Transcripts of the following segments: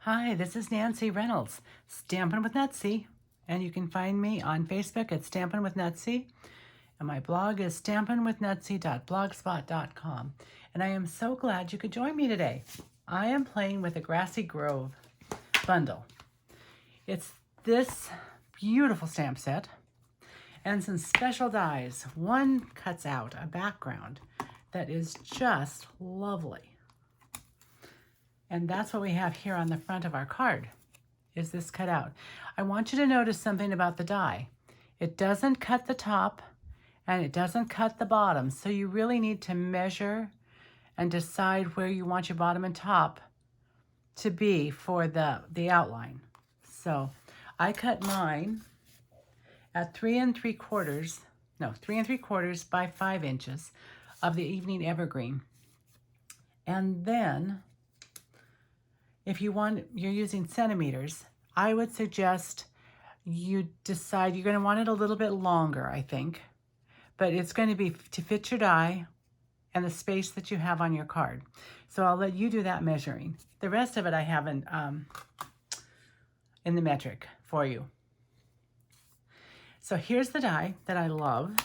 Hi, this is Nancy Reynolds, Stampin' with Nutsy, and you can find me on Facebook at Stampin' with Nutsy, and my blog is stampinwithnutsy.blogspot.com. And I am so glad you could join me today. I am playing with a Grassy Grove bundle. It's this beautiful stamp set and some special dies. One cuts out a background that is just lovely. And that's what we have here on the front of our card, is this cut out. I want you to notice something about the die. It doesn't cut the top and it doesn't cut the bottom. So you really need to measure and decide where you want your bottom and top to be for the outline. So I cut mine at 3 3/4 by 5 inches of the Evening Evergreen. And then if you're using centimeters, I would suggest you decide you're going to want it a little bit longer, I think, but it's going to be to fit your die and the space that you have on your card. So I'll let you do that measuring. The rest of it I have in the metric for you. So here's the die that I love.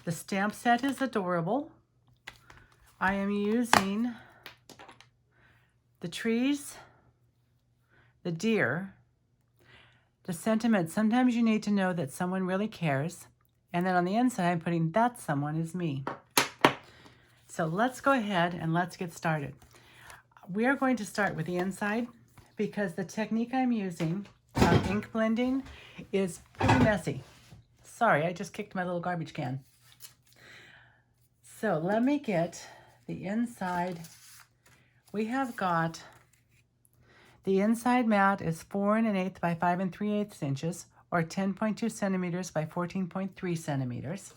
The stamp set is adorable. I am using the trees, the deer, the sentiment. Sometimes you need to know that someone really cares. And then on the inside, I'm putting that someone is me. So let's go ahead and let's get started. We are going to start with the inside because the technique I'm using, ink blending, is pretty messy. Sorry, I just kicked my little garbage can. So let me get the inside. We have got the inside mat is 4 1/8 by 5 3/8 inches, or 10.2 centimeters by 14.3 centimeters.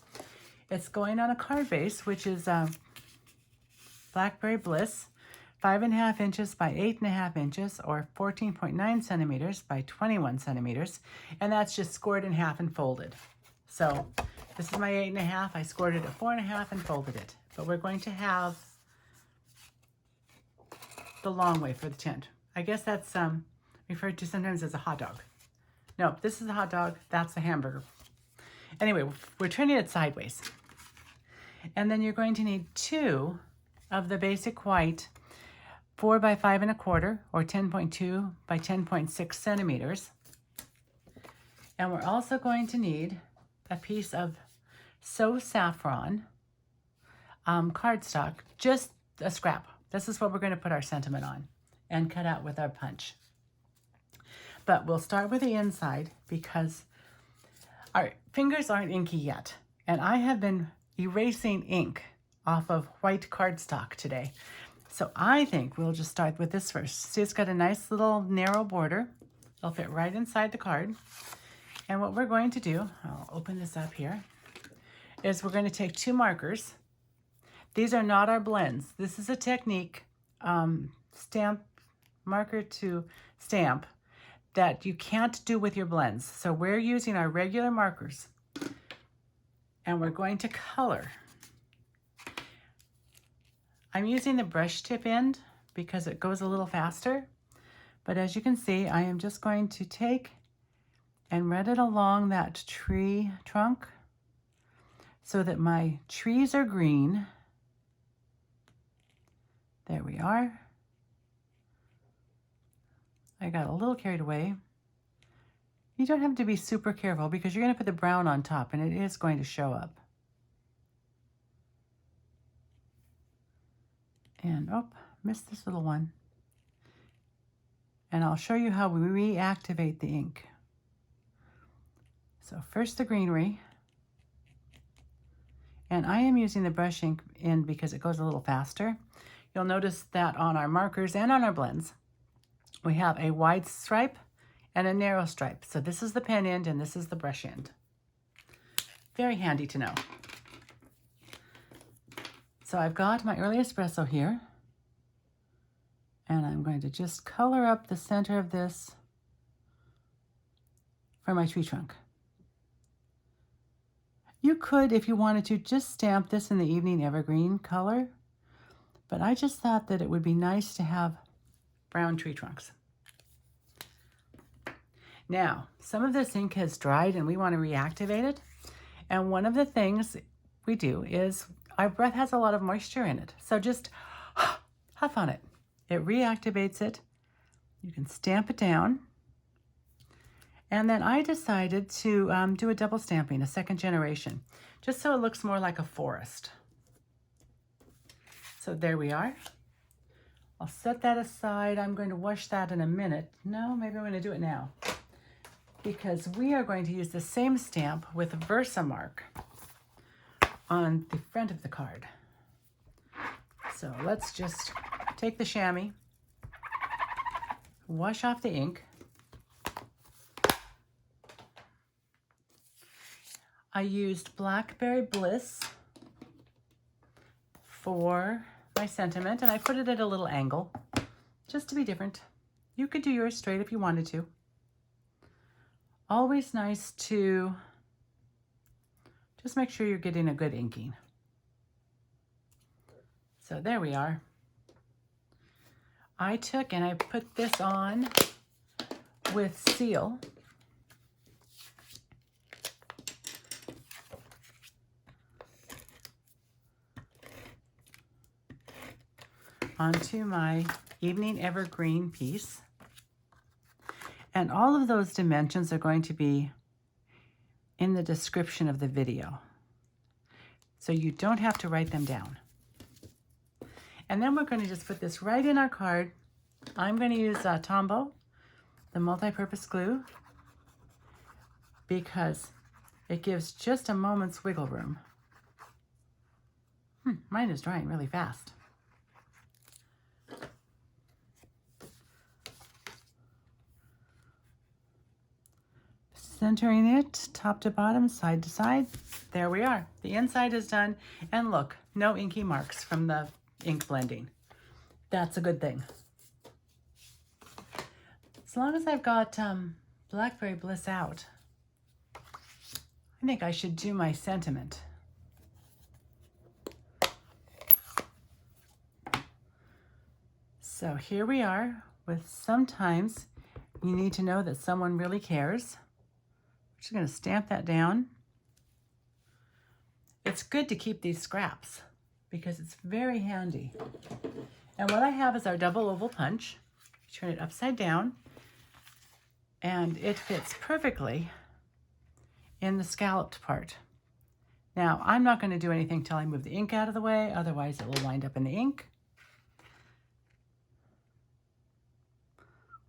It's going on a card base, which is Blackberry Bliss, 5.5 inches by 8.5 inches, or 14.9 centimeters by 21 centimeters, and that's just scored in half and folded. So this is my 8.5. I scored it at 4.5 and folded it. But we're going to have the long way for the tint. I guess that's referred to sometimes as a hot dog. No, this is a hot dog. That's a hamburger. Anyway, we're turning it sideways. And then you're going to need 2 of the basic white 4 by 5 1/4, or 10.2 by 10.6 centimeters. And we're also going to need a piece of So Saffron cardstock, just a scrap. This is what we're going to put our sentiment on and cut out with our punch. But we'll start with the inside because our fingers aren't inky yet. And I have been erasing ink off of white cardstock today. So I think we'll just start with this first. See, it's got a nice little narrow border. It'll fit right inside the card. And what we're going to do, I'll open this up here, is we're going to take 2 markers. These are not our blends. This is a technique, stamp marker to stamp, that you can't do with your blends. So we're using our regular markers and we're going to color. I'm using the brush tip end because it goes a little faster. But as you can see, I am just going to take and run it along that tree trunk so that my trees are green. There we are. I got a little carried away. You don't have to be super careful because you're going to put the brown on top and it is going to show up. And, oh, missed this little one. And I'll show you how we reactivate the ink. So first the greenery. And I am using the brush ink in because it goes a little faster. You'll notice that on our markers and on our blends, we have a wide stripe and a narrow stripe. So this is the pen end and this is the brush end. Very handy to know. So I've got my early espresso here. And I'm going to just color up the center of this for my tree trunk. You could, if you wanted to, just stamp this in the Evening Evergreen color. But I just thought that it would be nice to have brown tree trunks. Now, some of this ink has dried and we want to reactivate it. And one of the things we do is our breath has a lot of moisture in it. So just huff on it. It reactivates it. You can stamp it down. And then I decided to do a double stamping, a second generation, just so it looks more like a forest. So there we are. I'll set that aside. I'm going to wash that in a minute. No, maybe I'm going to do it now, because we are going to use the same stamp with Versamark on the front of the card. So let's just take the chamois, wash off the ink. I used Blackberry Bliss for my sentiment, and I put it at a little angle just to be different. You could do yours straight if you wanted to. Always nice to just make sure you're getting a good inking. So there we are. I took and I put this on with Seal. Onto my Evening Evergreen piece. And all of those dimensions are going to be in the description of the video, so you don't have to write them down. And then we're going to just put this right in our card. I'm going to use Tombow, the multi-purpose glue, because it gives just a moment's wiggle room. Mine is drying really fast. Centering it top to bottom, side to side. There we are. The inside is done. And look, no inky marks from the ink blending. That's a good thing. As long as I've got Blackberry Bliss out, I think I should do my sentiment. So here we are with sometimes you need to know that someone really cares. Just going to stamp that down. It's good to keep these scraps because it's very handy. And what I have is our double oval punch. Turn it upside down and it fits perfectly in the scalloped part. Now, I'm not going to do anything till I move the ink out of the way, otherwise it will wind up in the ink.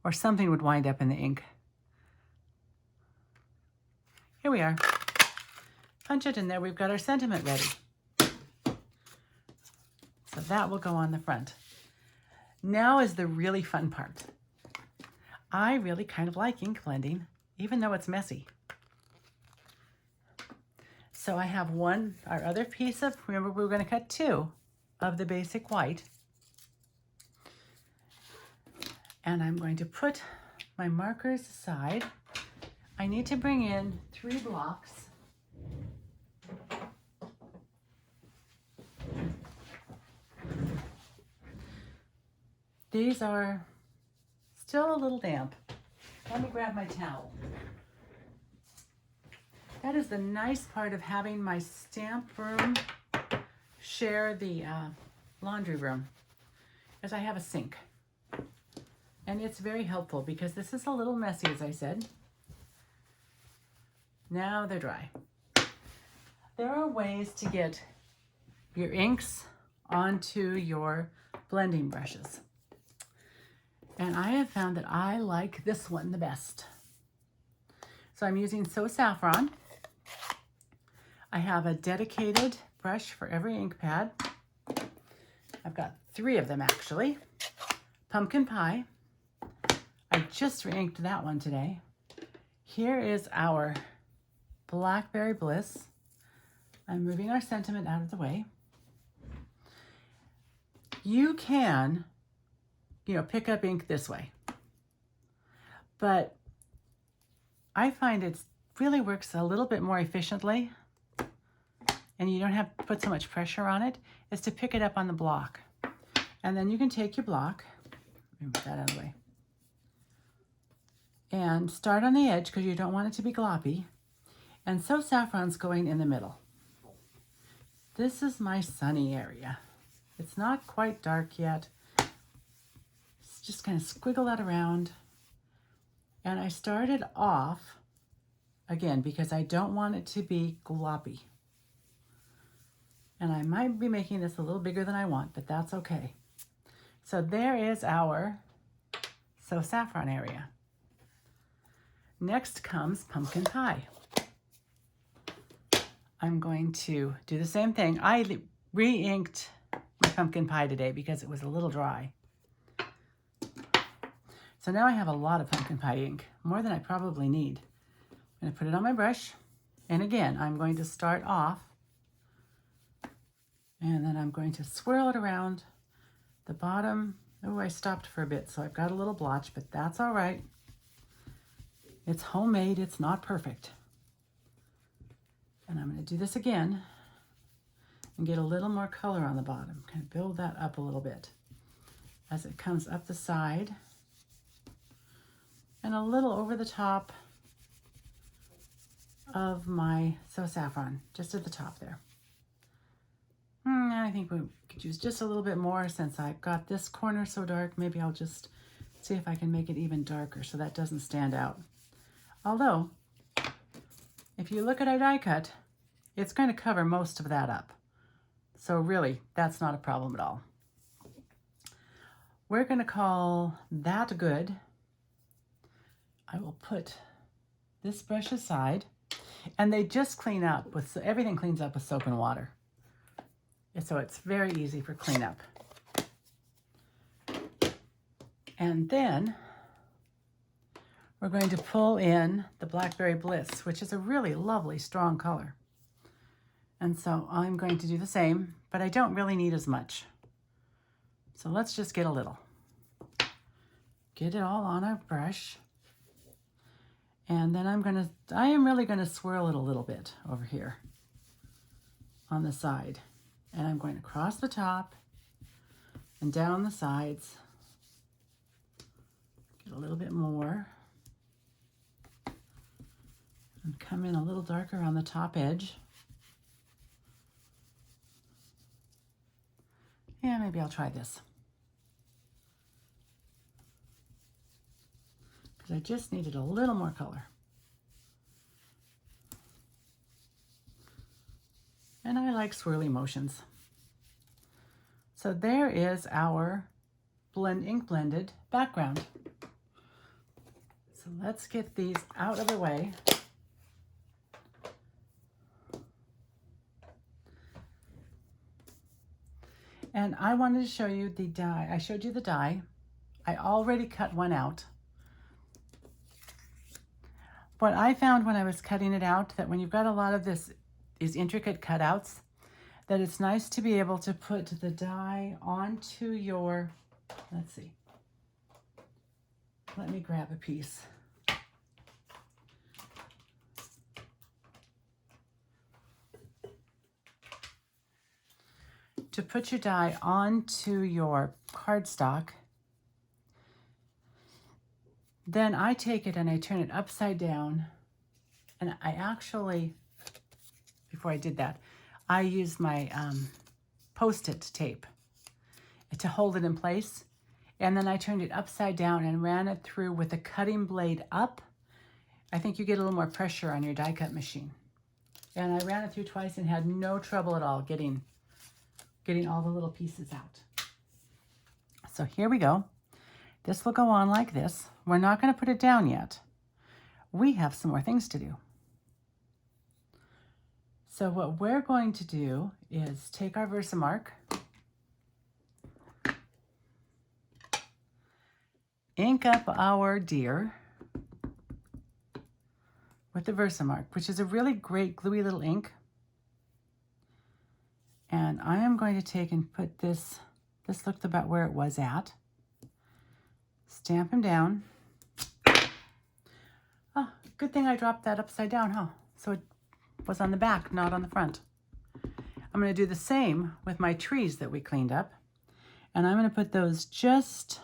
Or something would wind up in the ink. Here we are. Punch it in there. We've got our sentiment ready. So that will go on the front. Now is the really fun part. I really kind of like ink blending, even though it's messy. So I have our other piece of, remember we were going to cut 2 of the basic white. And I'm going to put my markers aside. I need to bring in 3 blocks. These are still a little damp. Let me grab my towel. That is the nice part of having my stamp room share the laundry room, as I have a sink. And it's very helpful because this is a little messy, as I said. Now they're dry. There are ways to get your inks onto your blending brushes. And I have found that I like this one the best. So I'm using So Saffron. I have a dedicated brush for every ink pad. I've got 3 of them actually. Pumpkin Pie. I just re-inked that one today. Here is our Blackberry Bliss. I'm moving our sentiment out of the way. You can, pick up ink this way. But I find it really works a little bit more efficiently, and you don't have to put so much pressure on it, is to pick it up on the block. And then you can take your block, Move that out of the way. And start on the edge because you don't want it to be gloppy. And so saffron's going in the middle. This is my sunny area. It's not quite dark yet. Just kind of squiggle that around. And I started off, again, because I don't want it to be gloppy. And I might be making this a little bigger than I want, but that's okay. So there is our So Saffron area. Next comes pumpkin pie. I'm going to do the same thing. I re-inked my pumpkin pie today because it was a little dry. So now I have a lot of pumpkin pie ink, more than I probably need. I'm going to put it on my brush. And again, I'm going to start off and then I'm going to swirl it around the bottom. Oh, I stopped for a bit, so I've got a little blotch, but that's all right. It's homemade, it's not perfect. And I'm going to do this again and get a little more color on the bottom. Kind of build that up a little bit as it comes up the side and a little over the top of my So Saffron, just at the top there. I think we could use just a little bit more since I've got this corner so dark. Maybe I'll just see if I can make it even darker so that doesn't stand out. Although, if you look at our die cut, it's going to cover most of that up. So really, that's not a problem at all. We're going to call that good. I will put this brush aside, and they just clean up with, everything cleans up with soap and water. So it's very easy for cleanup. And then we're going to pull in the Blackberry Bliss, which is a really lovely, strong color. And so I'm going to do the same, but I don't really need as much. So let's just get a little. Get it all on our brush. And then I am really going to swirl it a little bit over here on the side. And I'm going to cross the top and down the sides. Get a little bit more. And come in a little darker on the top edge. Yeah, maybe I'll try this. Because I just needed a little more color. And I like swirly motions. So there is our ink blended background. So let's get these out of the way. And I wanted to show you the die. I showed you the die. I already cut one out. What I found when I was cutting it out, that when you've got a lot of these intricate cutouts, that it's nice to be able to put the die onto your, let's see. Let me grab a piece. To put your die onto your cardstock, then I take it and I turn it upside down. And I actually, before I did that, I used my Post-it tape to hold it in place. And then I turned it upside down and ran it through with the cutting blade up. I think you get a little more pressure on your die cut machine. And I ran it through twice and had no trouble at all getting all the little pieces out. So here we go. This will go on like this. We're not going to put it down yet. We have some more things to do. So what we're going to do is take our Versamark, ink up our deer with the Versamark, which is a really great gluey little ink. And I am going to take and put this looked about where it was at. Stamp him down. Oh, good thing I dropped that upside down, huh? So it was on the back, not on the front. I'm going to do the same with my trees that we cleaned up. And I'm going to put those just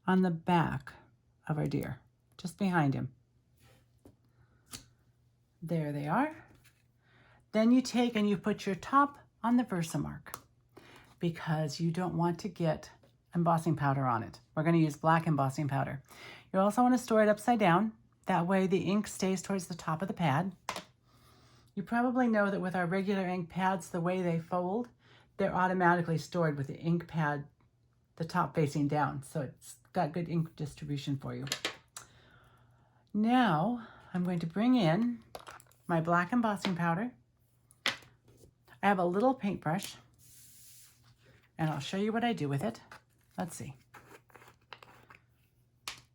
on the back of our deer, just behind him. There they are. Then you take and you put your top on the Versamark because you don't want to get embossing powder on it. We're going to use black embossing powder. You also want to store it upside down. That way the ink stays towards the top of the pad. You probably know that with our regular ink pads, the way they fold, they're automatically stored with the ink pad, the top facing down. So it's got good ink distribution for you. Now I'm going to bring in my black embossing powder. I have a little paintbrush and I'll show you what I do with it. Let's see.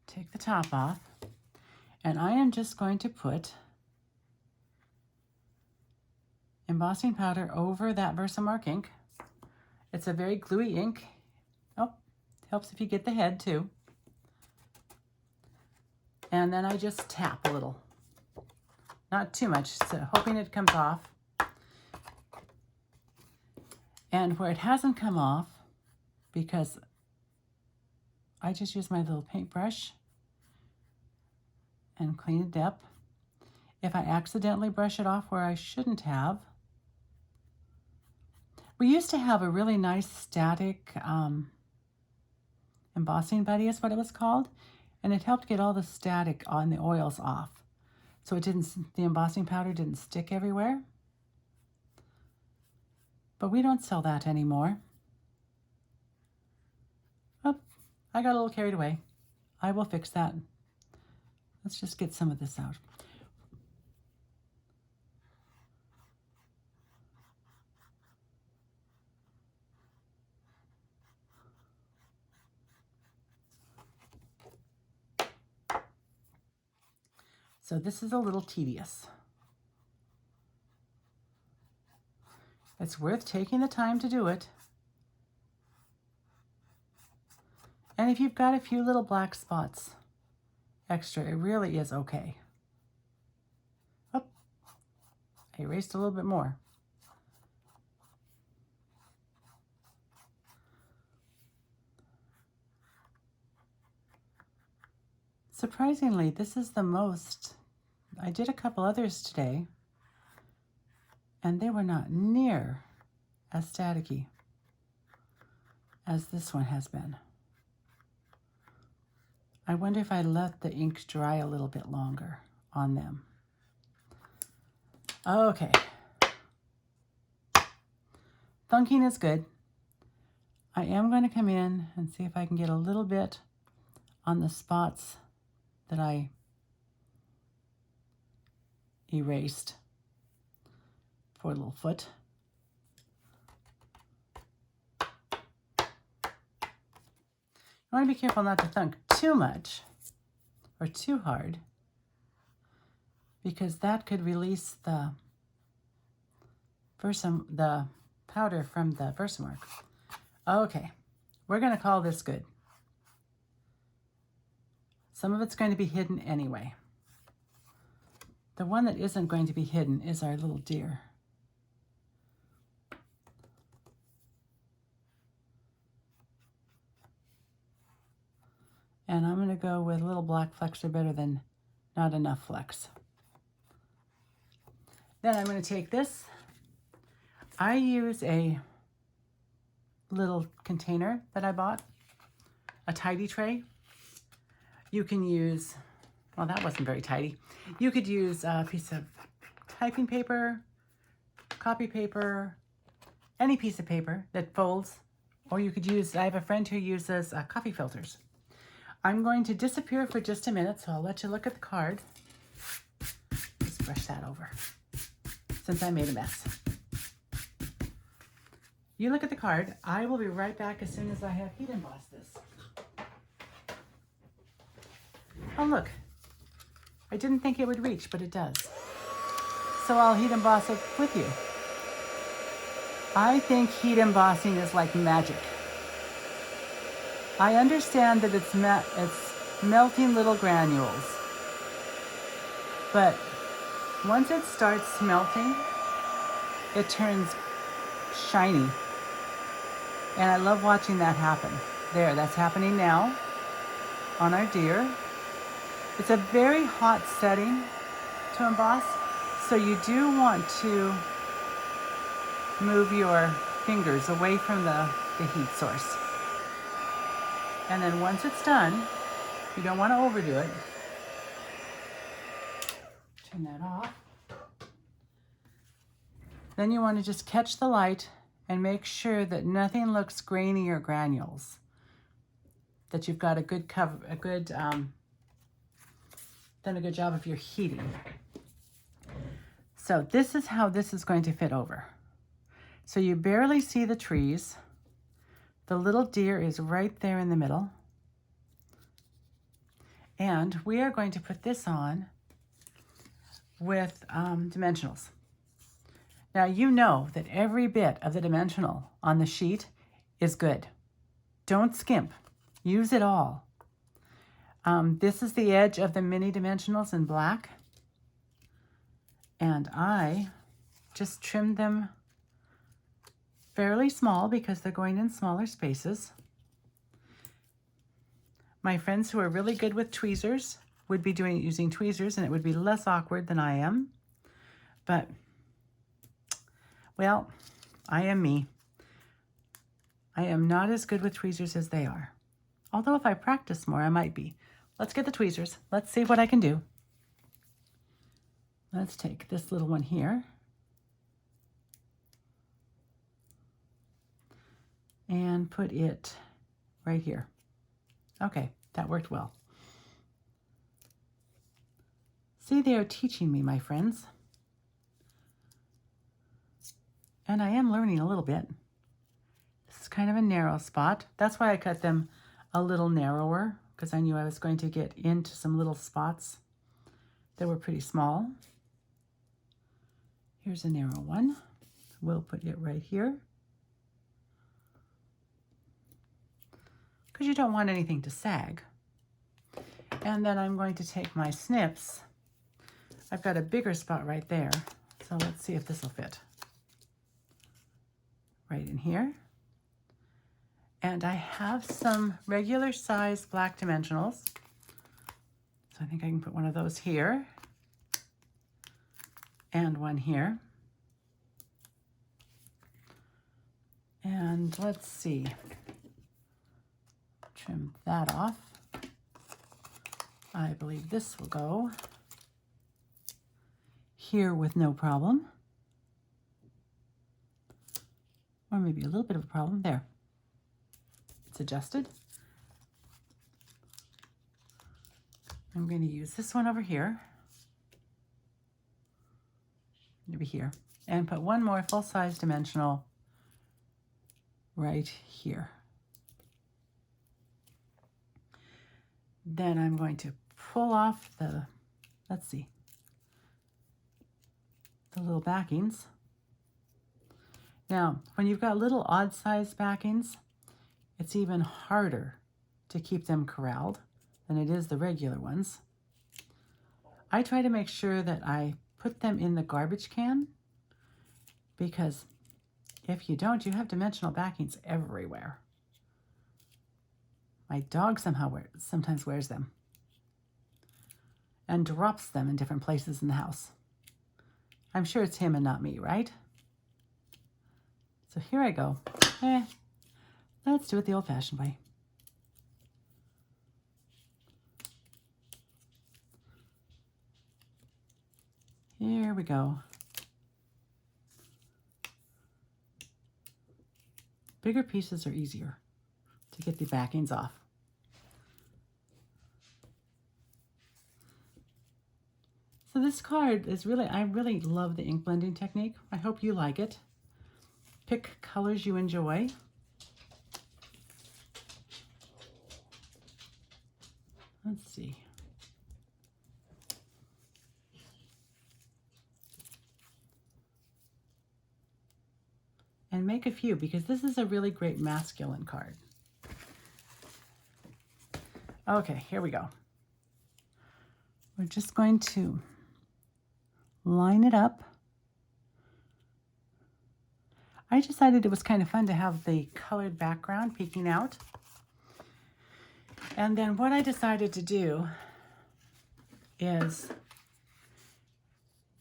Take the top off and I am just going to put embossing powder over that Versamark ink. It's a very gluey ink. Oh, helps if you get the head too. And then I just tap a little. Not too much, so hoping it comes off. And where it hasn't come off, because I just use my little paintbrush and clean it up. If I accidentally brush it off where I shouldn't have, we used to have a really nice static embossing buddy is what it was called, and it helped get all the static on the oils off. So it didn't, the embossing powder didn't stick everywhere. But we don't sell that anymore. Oh, I got a little carried away. I will fix that. Let's just get some of this out. So this is a little tedious. It's worth taking the time to do it. And if you've got a few little black spots extra, it really is okay. Oh, I erased a little bit more. Surprisingly, this is the most. I did a couple others today, and they were not near as staticky as this one has been. I wonder if I let the ink dry a little bit longer on them. Okay. Thunking is good. I am going to come in and see if I can get a little bit on the spots that I erased for a little foot. I want to be careful not to thunk too much or too hard, because that could release the powder from the Versamark. Okay, we're going to call this good. Some of it's going to be hidden anyway. The one that isn't going to be hidden is our little deer. And I'm going to go with little black flecks are better than not enough flecks. Then I'm going to take this. I use a little container that I bought, a tidy tray. You can use, well, that wasn't very tidy. You could use a piece of typing paper, copy paper, any piece of paper that folds, or you could use, I have a friend who uses coffee filters. I'm going to disappear for just a minute, so I'll let you look at the card. Just brush that over, since I made a mess. You look at the card. I will be right back as soon as I have heat embossed this. Oh, look. I didn't think it would reach, but it does. So I'll heat emboss it with you. I think heat embossing is like magic. I understand that it's melting little granules, but once it starts melting, it turns shiny. And I love watching that happen. There, that's happening now. on our deer. It's a very hot setting to emboss, so you do want to move your fingers away from the heat source. And then once it's done, you don't want to overdo it. Turn that off. Then you want to just catch the light and make sure that nothing looks grainy or granules. That you've got a good cover, done a good job of your heating. So this is how this is going to fit over. So you barely see the trees. The little deer is right there in the middle. And we are going to put this on with dimensionals. Now you know that every bit of the dimensional on the sheet is good. Don't skimp. Use it all. This is the edge of the mini dimensionals in black. And I just trimmed them fairly small because they're going in smaller spaces. My friends who are really good with tweezers would be using tweezers, and it would be less awkward than I am. But, well, I am me. I am not as good with tweezers as they are. Although if I practice more, I might be. Let's get the tweezers. Let's see what I can do. Let's take this little one here. And put it right here. Okay, that worked well. See, they are teaching me, my friends. And I am learning a little bit. This is kind of a narrow spot. That's why I cut them a little narrower, because I knew I was going to get into some little spots that were pretty small. Here's a narrow one. We'll put it right here, because you don't want anything to sag. And then I'm going to take my snips. I've got a bigger spot right there, so let's see if this will fit. Right in here. And I have some regular size black dimensionals. So I think I can put one of those here. And one here. And let's see. Trim that off. I believe this will go here with no problem. Or maybe a little bit of a problem. There. It's adjusted. I'm going to use this one over here. Maybe here. And put one more full-size dimensional right here. Then I'm going to pull off the, let's see, the little backings. Now, when you've got little odd-sized backings, it's even harder to keep them corralled than it is the regular ones. I try to make sure that I put them in the garbage can, because if you don't, you have dimensional backings everywhere. My dog sometimes wears them and drops them in different places in the house. I'm sure it's him and not me, right? So here I go. Let's do it the old-fashioned way. Here we go. Bigger pieces are easier to get the backings off. So this card is I really love the ink blending technique. I hope you like it. Pick colors you enjoy. Let's see. And make a few, because this is a really great masculine card. Okay, here we go. We're just going to line it up. I decided it was kind of fun to have the colored background peeking out. And then what I decided to do is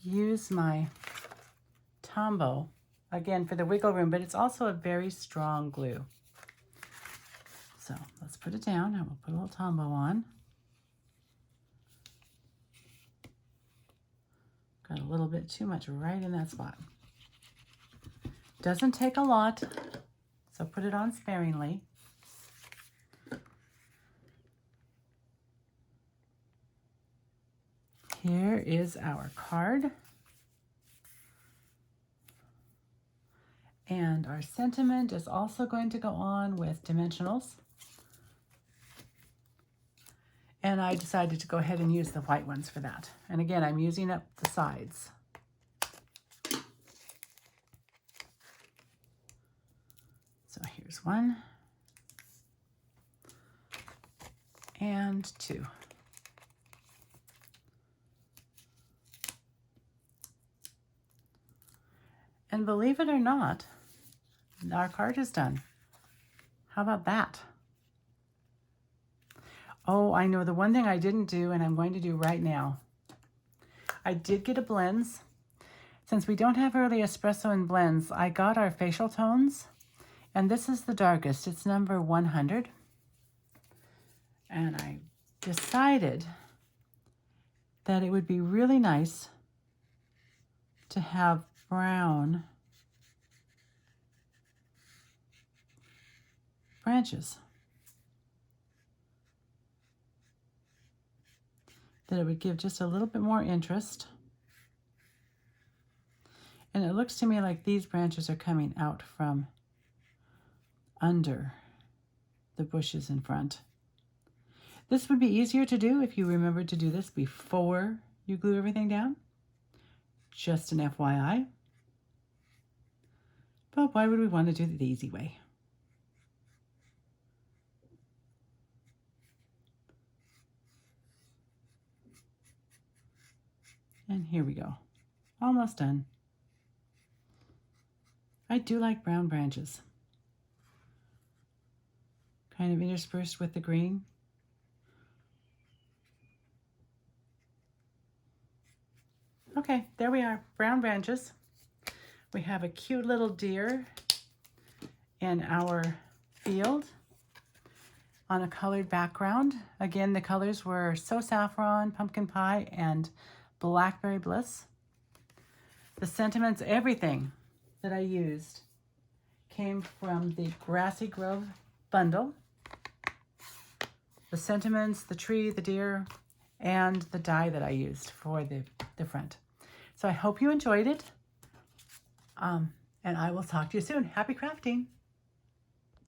use my Tombow, again for the wiggle room, but it's also a very strong glue. So let's put it down and we'll put a little Tombow on. Got a little bit too much right in that spot. Doesn't take a lot, so put it on sparingly. Here is our card. And our sentiment is also going to go on with dimensionals. And I decided to go ahead and use the white ones for that. And again, I'm using up the sides. So here's 1 and 2. And believe it or not, our card is done. How about that? Oh, I know the one thing I didn't do and I'm going to do right now. I did get a blends. Since we don't have early espresso in blends, I got our facial tones, and this is the darkest. It's number 100. And I decided that it would be really nice to have brown branches. That it would give just a little bit more interest. And it looks to me like these branches are coming out from under the bushes in front. This would be easier to do if you remembered to do this before you glue everything down. Just an FYI. But why would we want to do it the easy way? And here we go. Almost done. I do like brown branches. Kind of interspersed with the green. Okay, there we are, brown branches. We have a cute little deer in our field on a colored background. Again, the colors were So Saffron, Pumpkin Pie, and Blackberry Bliss. The sentiments, everything that I used came from the Grassy Grove Biundle. The sentiments, the tree, the deer, and the die that I used for the front. So I hope you enjoyed it. And I will talk to you soon. Happy crafting.